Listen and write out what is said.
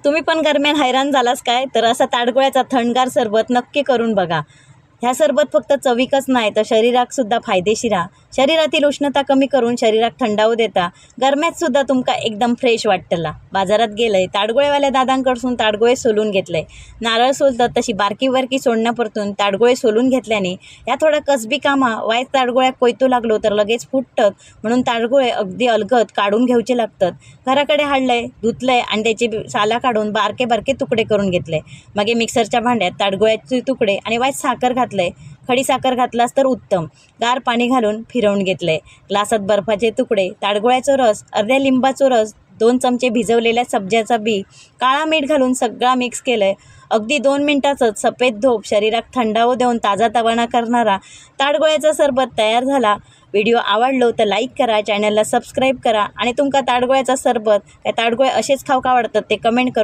तुम्ही पण दरम्यान हैराण झालास काय तर असा ताडगोळ्याचा थंडगार सरबत नक्की करून बघा। ह्या सरबत फक्त चविकच नाही तर शरीराक सुद्धा फायदेशीर आहे। शरीरातील उष्णता कमी करून शरीराक थंडावू देता। गरम्यात सुद्धा तुमका एकदम फ्रेश वाटतला। बाजारात गेलंय ताडगोळेवाल्या दादांकडसून ताडगोळे सोलून घेतलंय। नारळ सोलतात तशी बारकी बारकी सोडण्यापरतून ताडगोळे सोलून घेतल्याने या थोडा कसबी कामा वाईट ताडगोळ्याक कोयतू लागलो तर लगेच फुटतात, म्हणून ताडगोळे अगदी अलगद काढून घ्यायचे लागतात। घराकडे हाडलंय, धुतलंय आणि त्याची साला काढून बारके बारके तुकडे करून घेतले। मग मिक्सरच्या भांड्यात ताडगोळ्याचे तुकडे आणि वाईट साखर घातले। खडी साखर घातलास तर उत्तम। गार पाणी घालून फिरवून घेतले। ग्लासात बर्फाचे तुकडे, ताडगोळ्याचा रस, अर्ध्या लिंबाचा रस, 2 चमचे भिजवलेल्या सब्जाचा बी, काळा मीठ घालून सगळा मिक्स केलंय। अगदी 2 मिनिटातच सफेद धोप शरीरात थंडावू देऊन ताजातवाना करणारा ताडगोळ्याचा सरबत तयार झाला। व्हिडिओ आवडलो तर लाईक करा, चॅनलला सबस्क्राईब करा आणि तुमका ताडगोळ्याचा सरबत काय ताडगोळे असेच खाऊ का आवडतात ते कमेंट करून